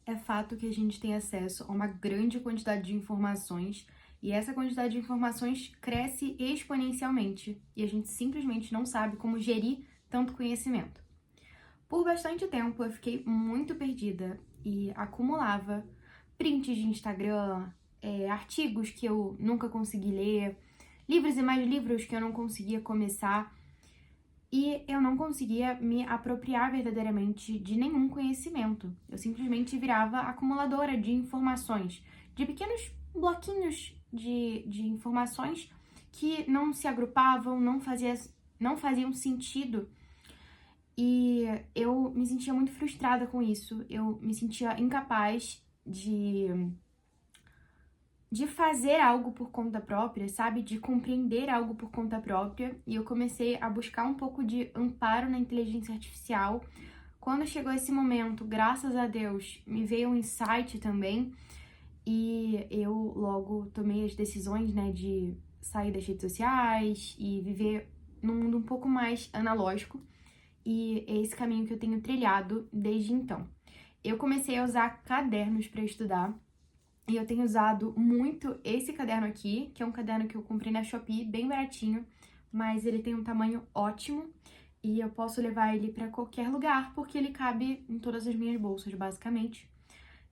É fato que a gente tem acesso a uma grande quantidade de informações e essa quantidade de informações cresce exponencialmente e a gente simplesmente não sabe como gerir tanto conhecimento. Por bastante tempo eu fiquei muito perdida e acumulava prints de Instagram, artigos que eu nunca consegui ler, livros e mais livros que eu não conseguia começar. E eu não conseguia me apropriar verdadeiramente de nenhum conhecimento. Eu simplesmente virava acumuladora de informações, de pequenos bloquinhos de informações que não se agrupavam, não faziam sentido. E eu me sentia muito frustrada com isso. Eu me sentia incapaz de fazer algo por conta própria, sabe? De compreender algo por conta própria. E eu comecei a buscar um pouco de amparo na inteligência artificial. Quando chegou esse momento, graças a Deus, me veio um insight também. E eu logo tomei as decisões, né, de sair das redes sociais e viver num mundo um pouco mais analógico. E é esse caminho que eu tenho trilhado desde então. Eu comecei a usar cadernos para estudar. E eu tenho usado muito esse caderno aqui, que é um caderno que eu comprei na Shopee, bem baratinho, mas ele tem um tamanho ótimo e eu posso levar ele para qualquer lugar, porque ele cabe em todas as minhas bolsas, basicamente.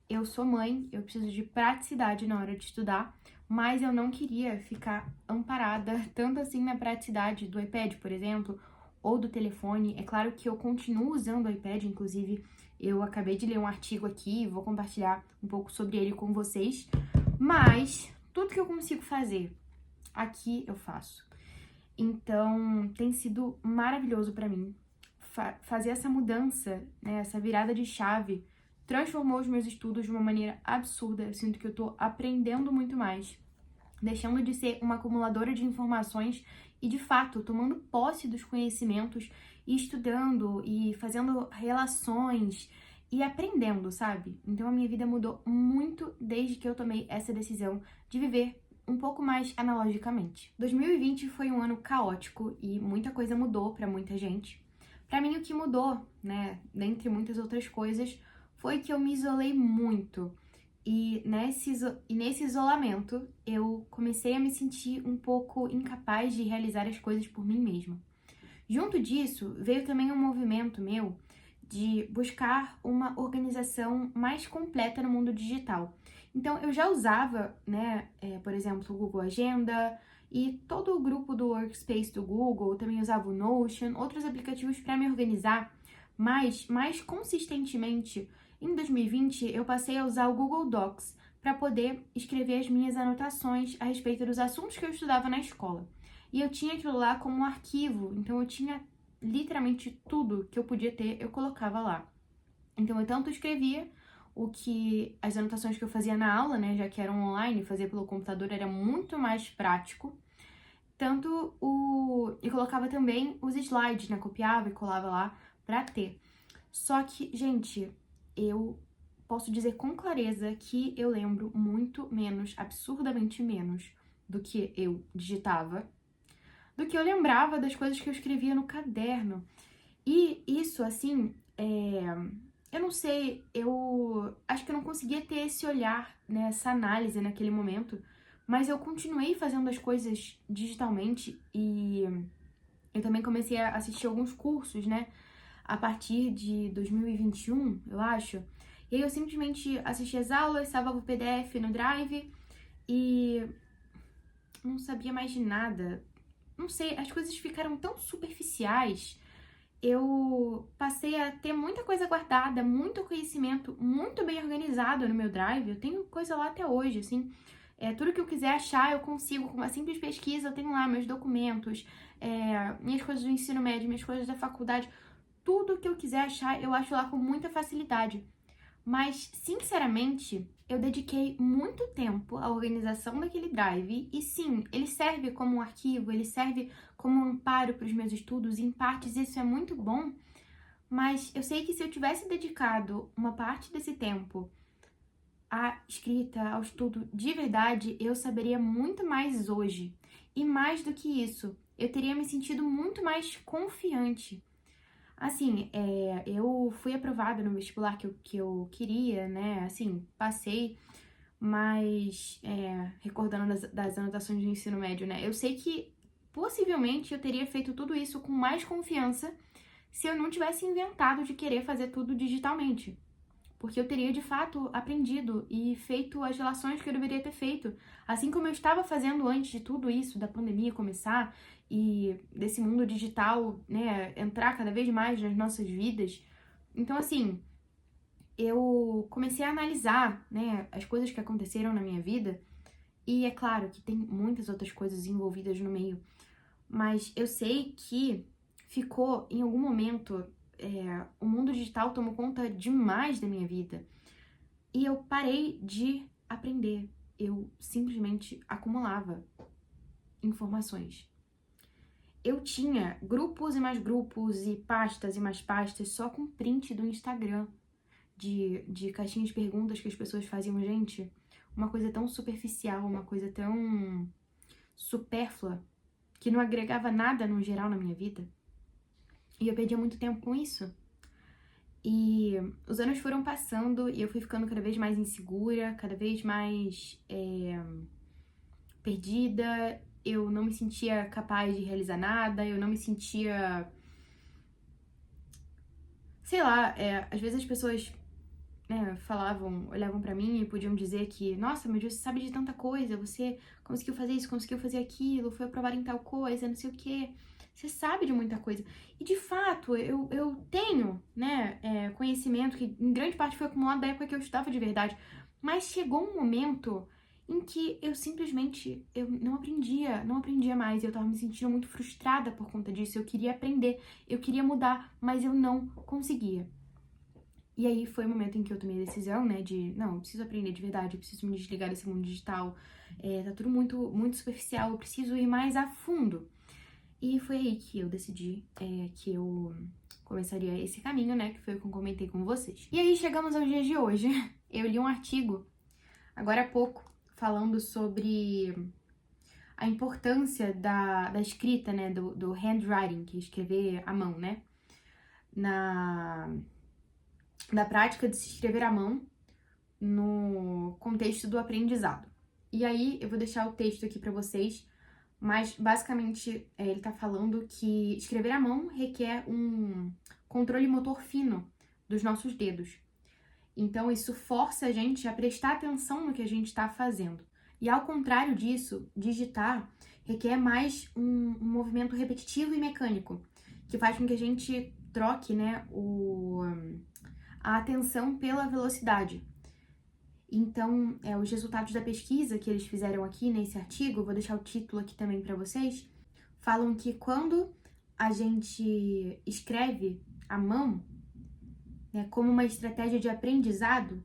Eu sou mãe, eu preciso de praticidade na hora de estudar, mas eu não queria ficar amparada tanto assim na praticidade do iPad, por exemplo, ou do telefone. É claro que eu continuo usando o iPad, inclusive eu acabei de ler um artigo aqui, vou compartilhar um pouco sobre ele com vocês, mas tudo que eu consigo fazer aqui eu faço. Então, tem sido maravilhoso para mim fazer essa mudança, né, essa virada de chave, transformou os meus estudos de uma maneira absurda. Eu sinto que eu tô aprendendo muito mais, deixando de ser uma acumuladora de informações e, de fato, tomando posse dos conhecimentos e estudando e fazendo relações e aprendendo, sabe? Então a minha vida mudou muito desde que eu tomei essa decisão de viver um pouco mais analogicamente. 2020 foi um ano caótico e muita coisa mudou pra muita gente. Pra mim, o que mudou, né, dentre muitas outras coisas, foi que eu me isolei muito. E nesse isolamento, eu comecei a me sentir um pouco incapaz de realizar as coisas por mim mesma. Junto disso, veio também um movimento meu de buscar uma organização mais completa no mundo digital. Então, eu já usava, né, por exemplo, o Google Agenda e todo o grupo do Workspace do Google, também usava o Notion, outros aplicativos para me organizar, mas mais consistentemente, em 2020, eu passei a usar o Google Docs para poder escrever as minhas anotações a respeito dos assuntos que eu estudava na escola. E eu tinha aquilo lá como um arquivo, então eu tinha literalmente tudo que eu podia ter, eu colocava lá. Então eu tanto escrevia as anotações que eu fazia na aula, né, já que eram online, fazer pelo computador era muito mais prático. E colocava também os slides, né, copiava e colava lá pra ter. Só que, gente, eu posso dizer com clareza que eu lembro muito menos, absurdamente menos, do que eu digitava, do que eu lembrava das coisas que eu escrevia no caderno. E isso, assim, eu não sei, eu acho que eu não conseguia ter esse olhar, né, essa análise naquele momento, mas eu continuei fazendo as coisas digitalmente e eu também comecei a assistir alguns cursos, né, a partir de 2021, eu acho. E aí eu simplesmente assistia as aulas, salvava o PDF no Drive e não sabia mais de nada. Não sei, as coisas ficaram tão superficiais. Eu passei a ter muita coisa guardada, muito conhecimento, muito bem organizado no meu Drive. Eu tenho coisa lá até hoje, assim. Tudo que eu quiser achar, eu consigo. Com uma simples pesquisa, eu tenho lá meus documentos, minhas coisas do ensino médio, minhas coisas da faculdade. Tudo que eu quiser achar, eu acho lá com muita facilidade. Mas, sinceramente, eu dediquei muito tempo à organização daquele drive e sim, ele serve como um arquivo, ele serve como um amparo para os meus estudos, e em partes isso é muito bom, mas eu sei que se eu tivesse dedicado uma parte desse tempo à escrita, ao estudo de verdade, eu saberia muito mais hoje. E mais do que isso, eu teria me sentido muito mais confiante. Assim, eu fui aprovada no vestibular que eu queria, né? Assim, passei, mas recordando das anotações do ensino médio, né? Eu sei que possivelmente eu teria feito tudo isso com mais confiança se eu não tivesse inventado de querer fazer tudo digitalmente. Porque eu teria de fato aprendido e feito as relações que eu deveria ter feito. Assim como eu estava fazendo antes de tudo isso, da pandemia começar e desse mundo digital, né, entrar cada vez mais nas nossas vidas. Então, assim, eu comecei a analisar, né, as coisas que aconteceram na minha vida. E é claro que tem muitas outras coisas envolvidas no meio, mas eu sei que ficou em algum momento. O mundo digital tomou conta demais da minha vida. E eu parei de aprender. Eu simplesmente acumulava informações. Eu tinha grupos e mais grupos e pastas só com print do Instagram de caixinhas de perguntas que as pessoas faziam. Gente, uma coisa tão superficial, uma coisa tão supérflua, que não agregava nada no geral na minha vida. E eu perdia muito tempo com isso. E os anos foram passando e eu fui ficando cada vez mais insegura, cada vez mais perdida. Eu não me sentia capaz de realizar nada, eu não me sentia... Sei lá, às vezes as pessoas, né, olhavam pra mim e podiam dizer que, nossa, meu Deus, você sabe de tanta coisa, você conseguiu fazer isso, conseguiu fazer aquilo, foi aprovado em tal coisa, não sei o quê. Você sabe de muita coisa. E, de fato, eu tenho, né, conhecimento que, em grande parte, foi acumulado da época que eu estudava de verdade. Mas chegou um momento em que eu simplesmente não aprendia mais. Eu tava me sentindo muito frustrada por conta disso. Eu queria aprender, eu queria mudar, mas eu não conseguia. E aí foi o momento em que eu tomei a decisão, né, de, não, eu preciso aprender de verdade, eu preciso me desligar desse mundo digital. Tá tudo muito, muito superficial, eu preciso ir mais a fundo. E foi aí que eu decidi que eu começaria esse caminho, né, que foi o que eu comentei com vocês. E aí chegamos aos dias de hoje. Eu li um artigo, agora há pouco, falando sobre a importância da escrita, né, do handwriting, que é escrever à mão, né, da prática de se escrever à mão no contexto do aprendizado. E aí eu vou deixar o texto aqui pra vocês, mas basicamente ele tá falando que escrever à mão requer um controle motor fino dos nossos dedos. Então isso força a gente a prestar atenção no que a gente tá fazendo. E ao contrário disso, digitar requer mais um movimento repetitivo e mecânico, que faz com que a gente troque, né, a atenção pela velocidade. Então, os resultados da pesquisa que eles fizeram aqui nesse artigo, eu vou deixar o título aqui também para vocês, falam que quando a gente escreve à mão, né, como uma estratégia de aprendizado,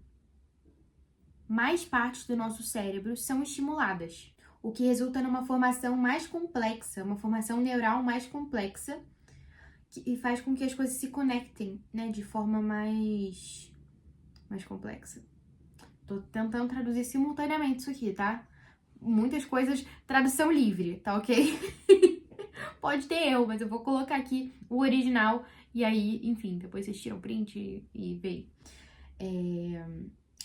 mais partes do nosso cérebro são estimuladas, o que resulta numa formação mais complexa, uma formação neural mais complexa, e faz com que as coisas se conectem, né, de forma mais complexa. Tô tentando traduzir simultaneamente isso aqui, tá? Muitas coisas, tradução livre, tá ok? Pode ter erro, mas eu vou colocar aqui o original e aí, enfim, depois vocês tiram print e veem.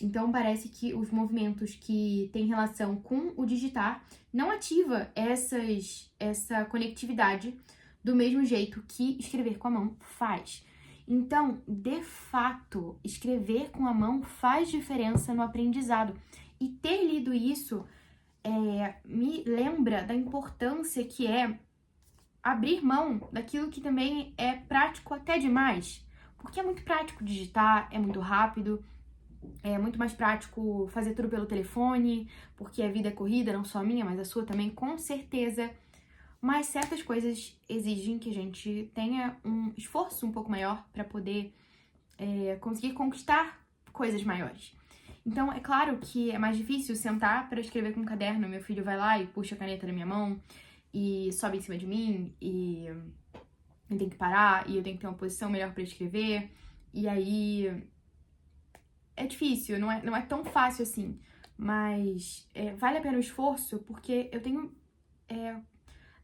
Então, parece que os movimentos que têm relação com o digitar não ativa essa conectividade do mesmo jeito que escrever com a mão faz. Então, de fato, escrever com a mão faz diferença no aprendizado. E ter lido isso me lembra da importância que é abrir mão daquilo que também é prático até demais. Porque é muito prático digitar, é muito rápido, é muito mais prático fazer tudo pelo telefone, porque a vida é corrida, não só a minha, mas a sua também, com certeza. Mas certas coisas exigem que a gente tenha um esforço um pouco maior para poder conseguir conquistar coisas maiores. Então, é claro que é mais difícil sentar para escrever com um caderno. Meu filho vai lá e puxa a caneta na minha mão e sobe em cima de mim e eu tenho que parar e eu tenho que ter uma posição melhor para escrever. E aí é difícil, não é tão fácil assim. Mas vale a pena o esforço porque eu tenho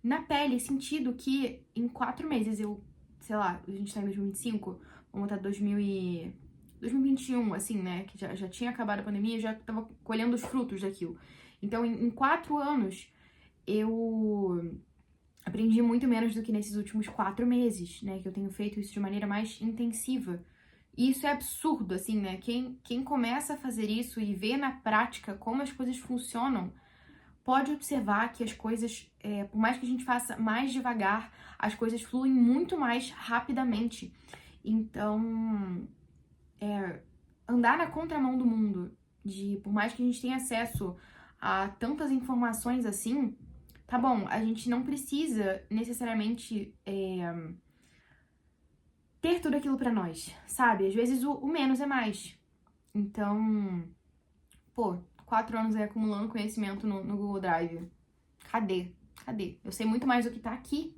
na pele sentido que em 4 meses eu sei lá, a gente tá em 2025, vamos botar 2021, assim, né? Que já tinha acabado a pandemia, já tava colhendo os frutos daquilo. Então, em 4 anos, eu aprendi muito menos do que nesses últimos 4 meses, né? Que eu tenho feito isso de maneira mais intensiva. E isso é absurdo, assim, né? Quem começa a fazer isso e vê na prática como as coisas funcionam, pode observar que as coisas, por mais que a gente faça mais devagar, as coisas fluem muito mais rapidamente. Então, andar na contramão do mundo, por mais que a gente tenha acesso a tantas informações assim, tá bom, a gente não precisa necessariamente ter tudo aquilo pra nós, sabe? Às vezes o menos é mais. Então, pô, 4 anos aí acumulando conhecimento no Google Drive. Cadê? Cadê? Eu sei muito mais do que tá aqui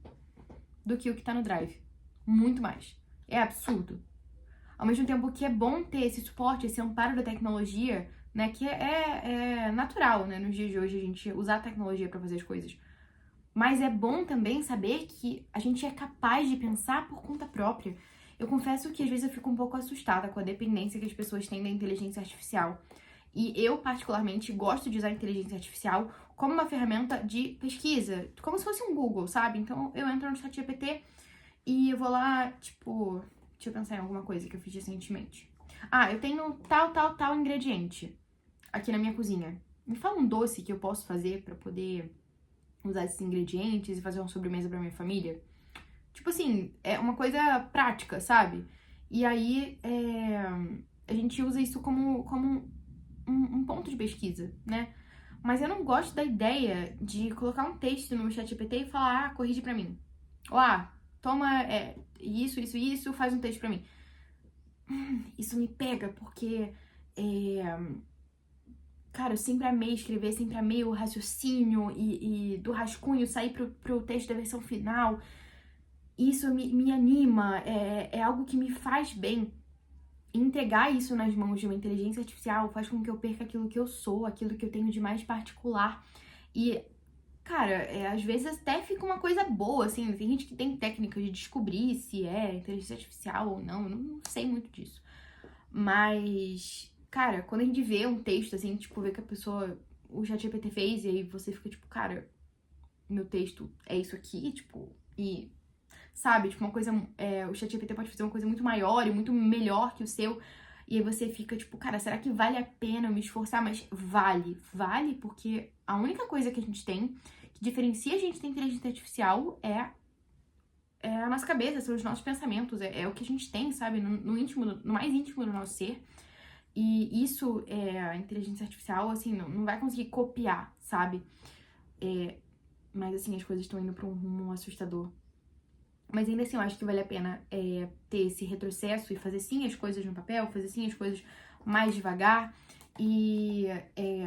do que o que tá no Drive. Muito mais. É absurdo. Ao mesmo tempo que é bom ter esse suporte, esse amparo da tecnologia, né? Que é natural, né? Nos dias de hoje a gente usar a tecnologia pra fazer as coisas. Mas é bom também saber que a gente é capaz de pensar por conta própria. Eu confesso que às vezes eu fico um pouco assustada com a dependência que as pessoas têm da inteligência artificial. E eu, particularmente, gosto de usar a inteligência artificial como uma ferramenta de pesquisa, como se fosse um Google, sabe? Então eu entro no ChatGPT e eu vou lá, tipo, deixa eu pensar em alguma coisa que eu fiz recentemente. Ah, eu tenho tal ingrediente aqui na minha cozinha. Me fala um doce que eu posso fazer pra poder usar esses ingredientes e fazer uma sobremesa pra minha família. Tipo assim, é uma coisa prática, sabe? E aí a gente usa isso como um ponto de pesquisa, né? Mas eu não gosto da ideia de colocar um texto no ChatGPT e falar, corrige pra mim. Ou, toma isso, faz um texto pra mim. Isso me pega, porque cara, eu sempre amei escrever, sempre amei o raciocínio e do rascunho sair pro texto da versão final. Isso me anima, é algo que me faz bem. E entregar isso nas mãos de uma inteligência artificial faz com que eu perca aquilo que eu sou, aquilo que eu tenho de mais particular. E, cara, às vezes até fica uma coisa boa, assim. Tem gente que tem técnica de descobrir se é inteligência artificial ou não, eu não sei muito disso. Mas, cara, quando a gente vê um texto, assim, tipo, vê que a pessoa, o ChatGPT fez, e aí você fica tipo, cara, meu texto é isso aqui, tipo, e sabe? Tipo, uma coisa. O ChatGPT pode fazer uma coisa muito maior e muito melhor que o seu. E aí você fica tipo, cara, será que vale a pena eu me esforçar? Mas vale. Vale porque a única coisa que a gente tem que diferencia a gente da inteligência artificial é a nossa cabeça, são os nossos pensamentos. É o que a gente tem, sabe? No íntimo, no mais íntimo do nosso ser. E isso, a inteligência artificial, assim, não vai conseguir copiar, sabe? Mas, assim, as coisas estão indo pra um rumo assustador. Mas ainda assim, eu acho que vale a pena ter esse retrocesso e fazer sim as coisas no papel, fazer sim as coisas mais devagar. E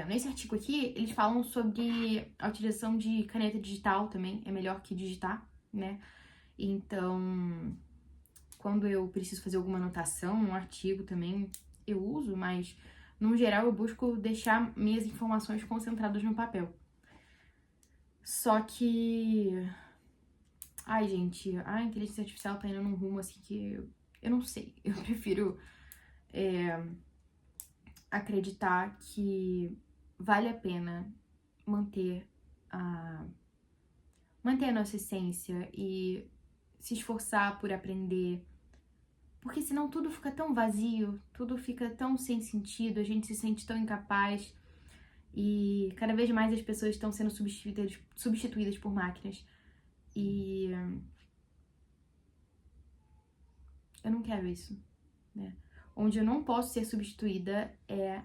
nesse artigo aqui, eles falam sobre a utilização de caneta digital também, é melhor que digitar, né? Então, quando eu preciso fazer alguma anotação, um artigo também, eu uso, mas no geral eu busco deixar minhas informações concentradas no papel. Só que ai, gente, a inteligência artificial tá indo num rumo assim que eu não sei. Eu prefiro acreditar que vale a pena manter a nossa essência e se esforçar por aprender. Porque senão tudo fica tão vazio, tudo fica tão sem sentido, a gente se sente tão incapaz. E cada vez mais as pessoas estão sendo substituídas por máquinas. E eu não quero isso, né? Onde eu não posso ser substituída é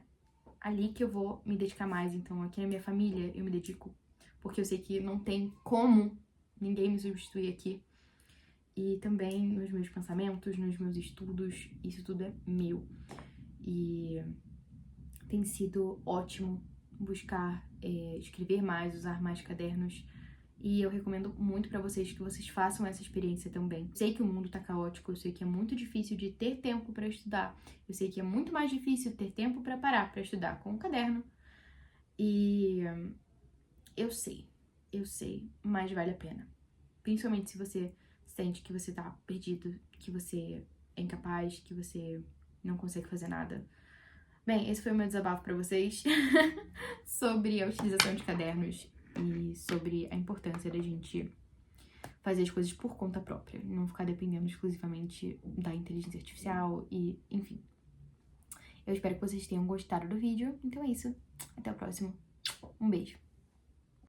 ali que eu vou me dedicar mais. Então, aqui na minha família, eu me dedico. Porque eu sei que não tem como ninguém me substituir aqui. E também nos meus pensamentos, nos meus estudos, isso tudo é meu. E tem sido ótimo buscar escrever mais, usar mais cadernos. E eu recomendo muito pra vocês que vocês façam essa experiência também. Sei que o mundo tá caótico, eu sei que é muito difícil de ter tempo pra estudar. Eu sei que é muito mais difícil ter tempo pra parar pra estudar com um caderno. E eu sei, mas vale a pena. Principalmente se você sente que você tá perdido, que você é incapaz, que você não consegue fazer nada. Bem, esse foi o meu desabafo pra vocês sobre a utilização de cadernos e sobre a importância da gente fazer as coisas por conta própria, não ficar dependendo exclusivamente da inteligência artificial e, enfim. Eu espero que vocês tenham gostado do vídeo. Então é isso. Até o próximo. Um beijo.